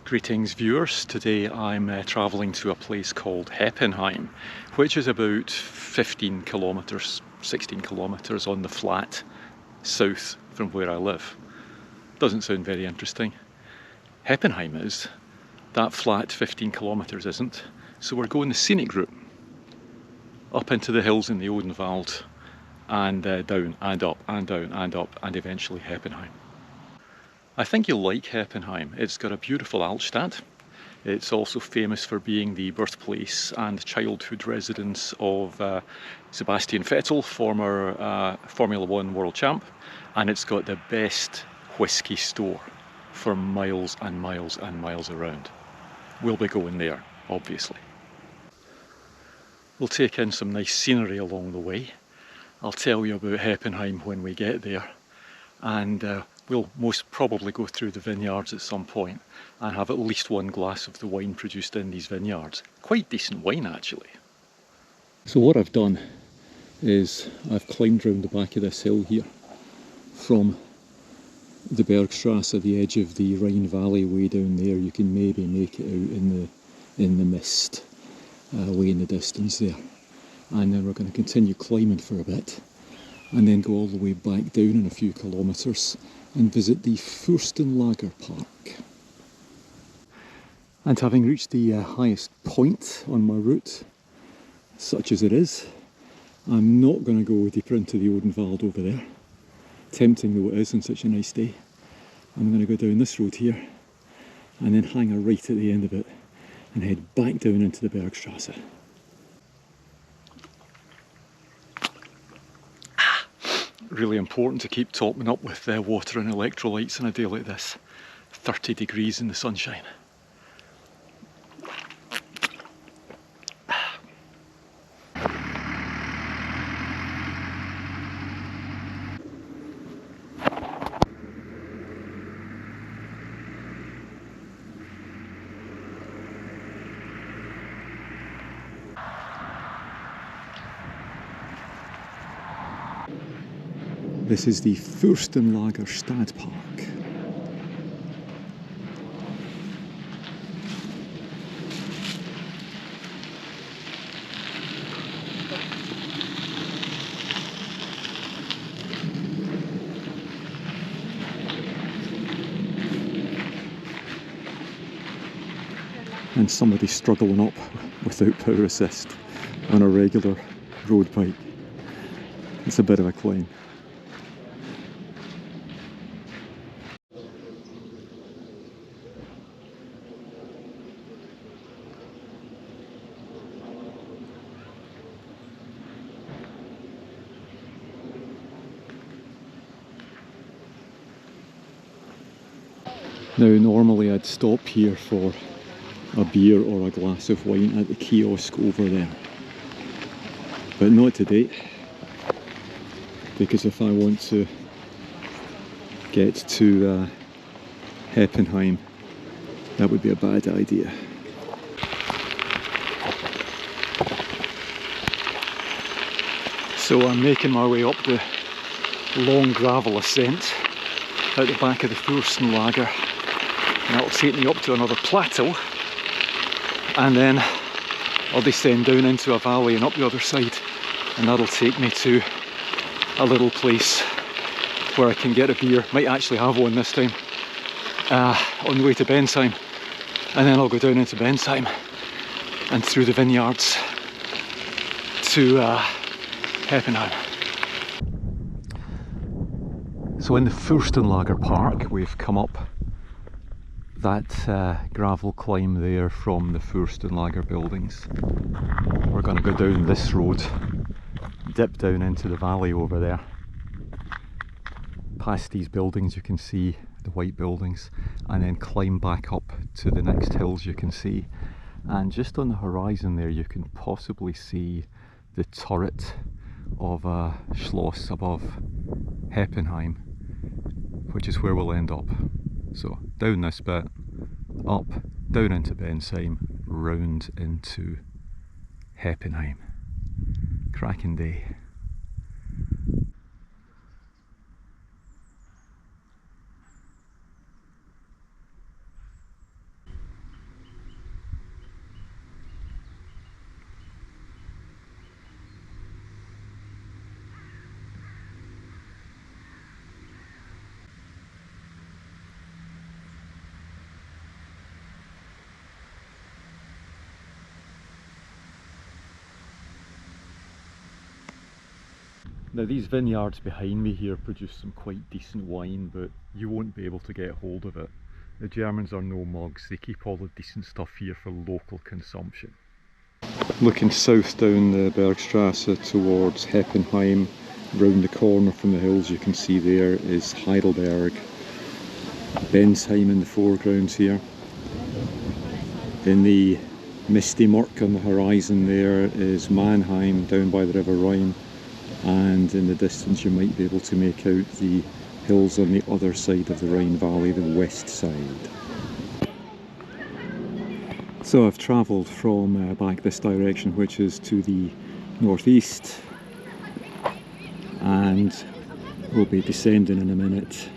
Greetings viewers, today I'm travelling to a place called Heppenheim, which is about 15 kilometres, 16 kilometres on the flat south from where I live. Doesn't sound very interesting. Heppenheim is, that flat 15 kilometres isn't, so we're going the scenic route. Up into the hills in the Odenwald and down and up and down and up and eventually Heppenheim. I think you'll like Heppenheim. It's got a beautiful Altstadt. It's also famous for being the birthplace and childhood residence of Sebastian Vettel, former Formula 1 world champ, and it's got the best whisky store for miles and miles and miles around. We'll be going there, obviously. We'll take in some nice scenery along the way. I'll tell you about Heppenheim when we get there, and we'll most probably go through the vineyards at some point and have at least one glass of the wine produced in these vineyards. Quite decent wine actually. So what I've done is I've climbed round the back of this hill here from the Bergstrasse, the edge of the Rhine Valley way down there. You can maybe make it out in the mist way in the distance there. And then we're going to continue climbing for a bit and then go all the way back down in a few kilometres and visit the Fuerstenlager Park. And having reached the highest point on my route, such as it is, I'm not going to go deeper into the Odenwald over there. Tempting though it is on such a nice day. I'm going to go down this road here and then hang a right at the end of it and head back down into the Bergstrasse. Really important to keep topping up with water and electrolytes on a day like this. 30 degrees in the sunshine. This is the Fuerstenlager Stadtpark. And somebody struggling up without power assist on a regular road bike. It's a bit of a climb. Now normally I'd stop here for a beer or a glass of wine at the kiosk over there, but not today, because if I want to get to Heppenheim, that would be a bad idea. So I'm making my way up the long gravel ascent at the back of the Fuerstenlager. And that'll take me up to another plateau, and then I'll descend down into a valley and up the other side, and that'll take me to a little place where I can get a beer. Might actually have one this time on the way to Bensheim, and then I'll go down into Bensheim and through the vineyards to Heppenheim. So in the Fuerstenlager Park we've come up that gravel climb there from the Fuerstenlager buildings. We're going to go down this road, dip down into the valley over there. Past these buildings you can see the white buildings, and then climb back up to the next hills you can see. And just on the horizon there you can possibly see the turret of a Schloss above Heppenheim, which is where we'll end up. So down this bit, up, down into Bensheim, round into Heppenheim. Cracking day. Now these vineyards behind me here produce some quite decent wine, but you won't be able to get hold of it. The Germans are no mugs, they keep all the decent stuff here for local consumption. Looking south down the Bergstrasse towards Heppenheim, round the corner from the hills you can see there is Heidelberg. Bensheim in the foreground here. In the misty murk on the horizon there is Mannheim down by the River Rhine, and in the distance you might be able to make out the hills on the other side of the Rhine Valley, the west side. So I've travelled from back this direction, which is to the northeast, and we'll be descending in a minute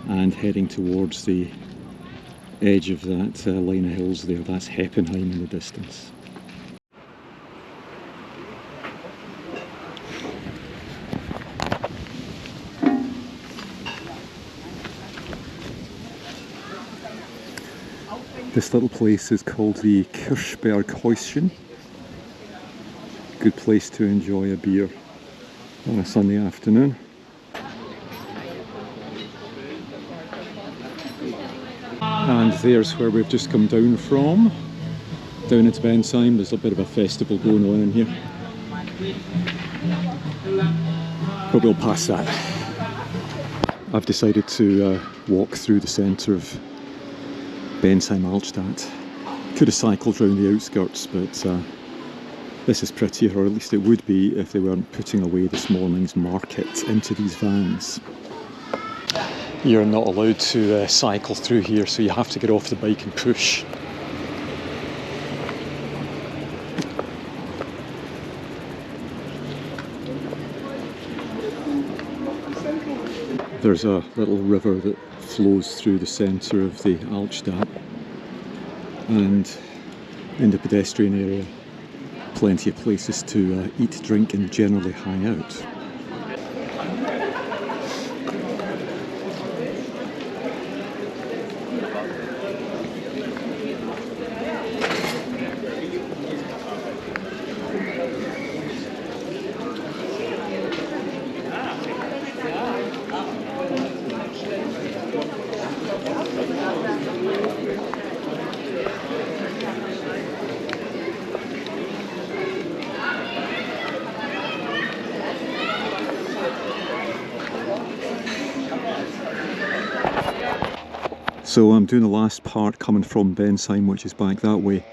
and heading towards the edge of that line of hills there. That's Heppenheim in the distance. This little place is called the Kirchberghauschen. Good place to enjoy a beer on a Sunday afternoon. And there's where we've just come down from. Down into Bensheim, there's a bit of a festival going on in here. But we'll pass that. I've decided to walk through the centre of Bensheim Altstadt. Could have cycled round the outskirts, but this is prettier, or at least it would be if they weren't putting away this morning's market into these vans. You're not allowed to cycle through here, so you have to get off the bike and push. There's a little river that flows through the centre of the Altstadt, and in the pedestrian area plenty of places to eat, drink and generally hang out. So I'm doing the last part coming from Bensheim, which is back that way,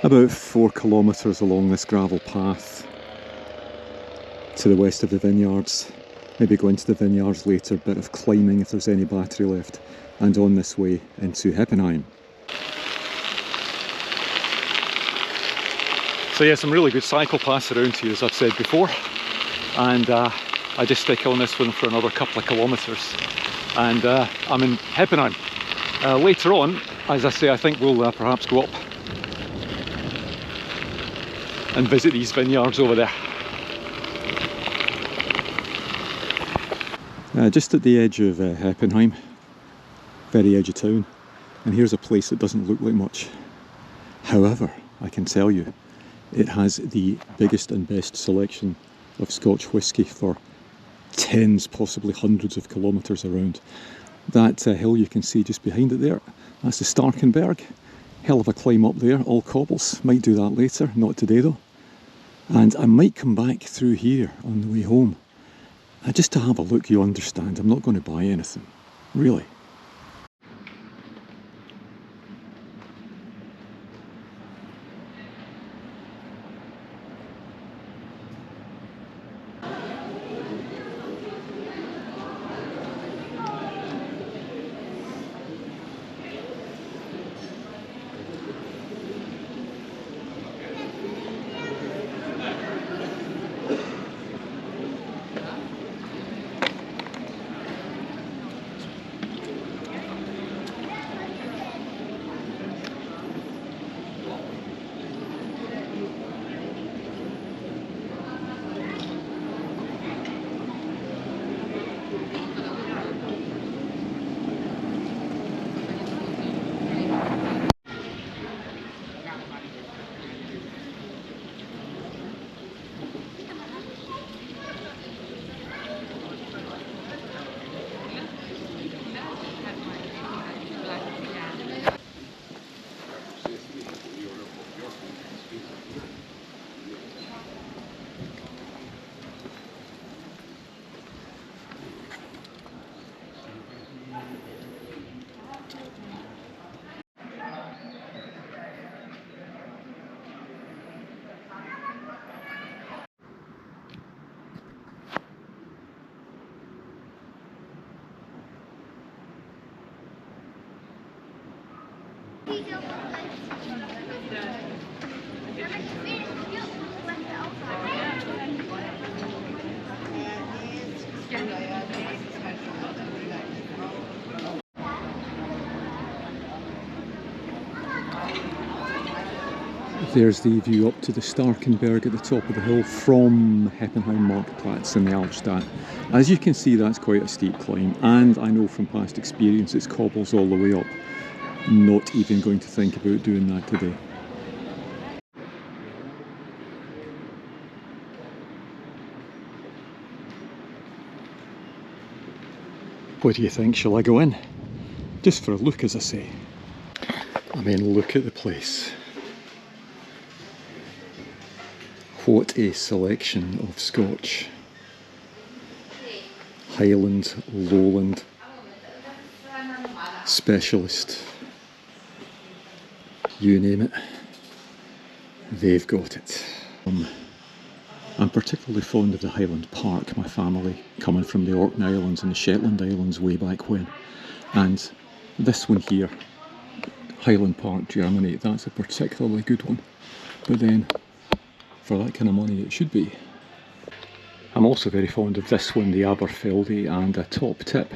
about 4 kilometres along this gravel path to the west of the vineyards. Maybe go into the vineyards later, bit of climbing if there's any battery left, and on this way into Heppenheim. So yeah, some really good cycle paths around here, as I've said before, and I just stick on this one for another couple of kilometres, and I'm in Heppenheim. Later on, as I say, I think we'll perhaps go up and visit these vineyards over there. Just at the edge of Heppenheim, very edge of town, and here's a place that doesn't look like much. However, I can tell you, it has the biggest and best selection of Scotch whisky for tens, possibly hundreds of kilometres around. That hill you can see just behind it there, that's the Starkenberg. Hell of a climb up there, all cobbles. Might do that later, not today though. And I might come back through here on the way home. Just to have a look, you understand, I'm not going to buy anything, really. There's the view up to the Starkenberg at the top of the hill from Heppenheim Marktplatz in the Altstadt. As you can see, that's quite a steep climb, and I know from past experience it's cobbles all the way up. Not even going to think about doing that today. What do you think? Shall I go in? Just for a look, as I say. I mean, look at the place. What a selection of Scotch. Highland, Lowland, specialist, you name it, they've got it. I'm particularly fond of the Highland Park, my family coming from the Orkney Islands and the Shetland Islands way back when. And this one here, Highland Park, Germany, that's a particularly good one. But then, for that kind of money, it should be. I'm also very fond of this one, the Aberfeldy, and a top tip,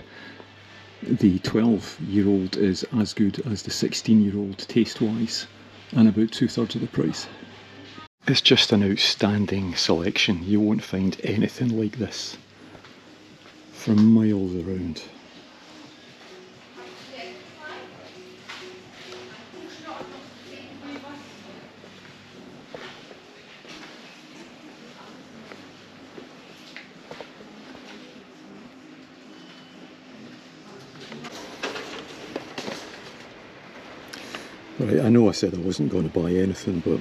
the 12-year-old is as good as the 16-year-old taste-wise, and about 2/3 of the price. It's just an outstanding selection. You won't find anything like this for miles around. Right, I know I said I wasn't going to buy anything, but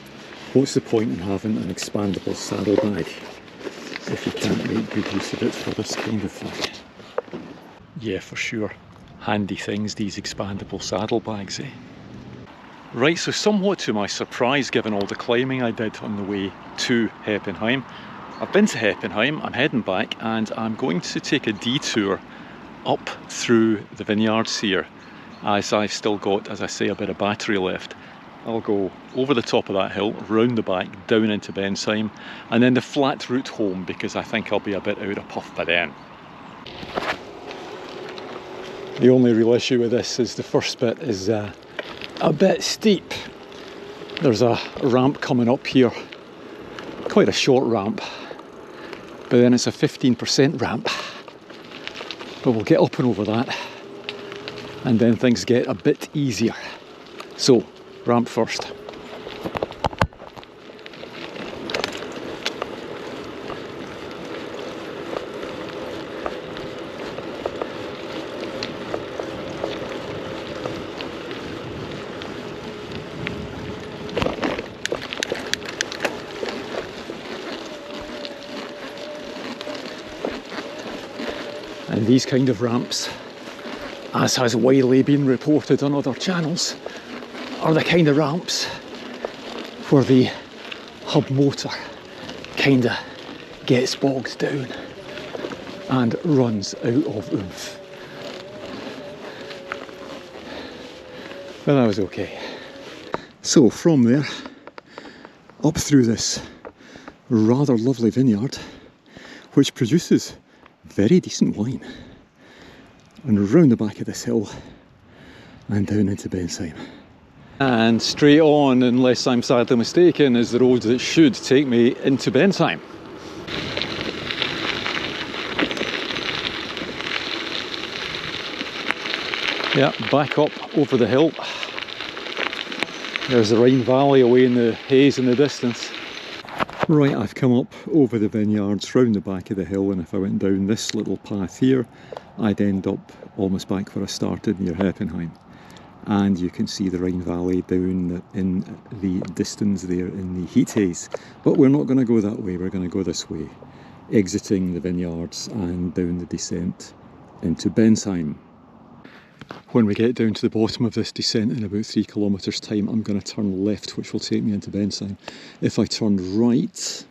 what's the point in having an expandable saddlebag if you can't make good use of it for this kind of thing? Yeah, for sure. Handy things, these expandable saddlebags, eh? Right, so somewhat to my surprise, given all the climbing I did on the way to Heppenheim, I've been to Heppenheim, I'm heading back, and I'm going to take a detour up through the vineyards here, as I've still got, as I say, a bit of battery left. I'll go over the top of that hill, round the back, down into Bensheim, and then the flat route home, because I think I'll be a bit out of puff by then. The only real issue with this is the first bit is a bit steep. There's a ramp coming up here, quite a short ramp, but then it's a 15% ramp. But we'll get up and over that, and then things get a bit easier. So, ramp first. And these kind of ramps, as has widely been reported on other channels, are the kind of ramps where the hub motor kinda gets bogged down and runs out of oomph. But that was okay. So from there, up through this rather lovely vineyard, which produces very decent wine, and round the back of this hill and down into Bensheim. And straight on, unless I'm sadly mistaken, is the road that should take me into Bensheim. Yeah, back up over the hill. There's the Rhine Valley away in the haze in the distance. Right, I've come up over the vineyards, round the back of the hill, and if I went down this little path here, I'd end up almost back where I started, near Heppenheim. And you can see the Rhine Valley down in the distance there in the heat haze. But we're not going to go that way, we're going to go this way, exiting the vineyards and down the descent into Bensheim. When we get down to the bottom of this descent in about 3 kilometres time, I'm going to turn left, which will take me into Bensheim. If I turned right,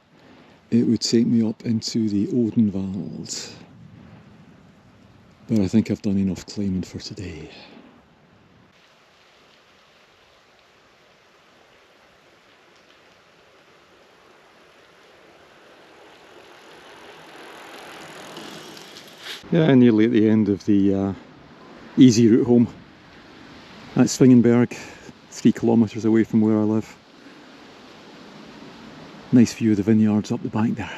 it would take me up into the Odenwald. But I think I've done enough climbing for today. Yeah, nearly at the end of the easy route home. At Swingenberg, 3 kilometres away from where I live. Nice view of the vineyards up the back there.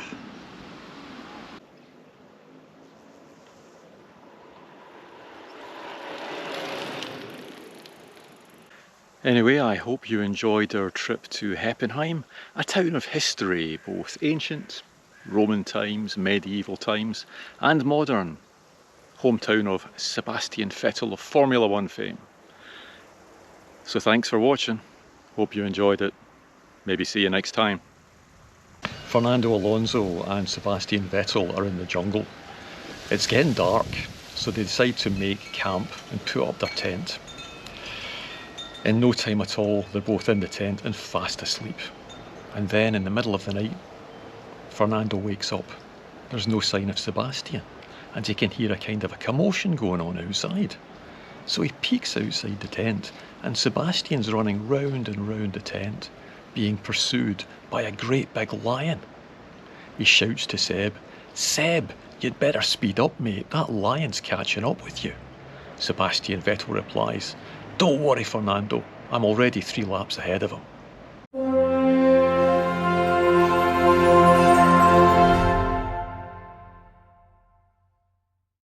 Anyway, I hope you enjoyed our trip to Heppenheim, a town of history, both ancient, Roman times, medieval times, and modern. Hometown of Sebastian Vettel of Formula 1 fame. So thanks for watching. Hope you enjoyed it. Maybe see you next time. Fernando Alonso and Sebastian Vettel are in the jungle. It's getting dark, so they decide to make camp and put up their tent. In no time at all, they're both in the tent and fast asleep. And then in the middle of the night, Fernando wakes up. There's no sign of Sebastian, and he can hear a kind of a commotion going on outside. So he peeks outside the tent, and Sebastian's running round and round the tent, being pursued by a great big lion. He shouts to Seb, "Seb, you'd better speed up, mate, that lion's catching up with you." Sebastian Vettel replies, "Don't worry, Fernando, I'm already 3 laps ahead of him."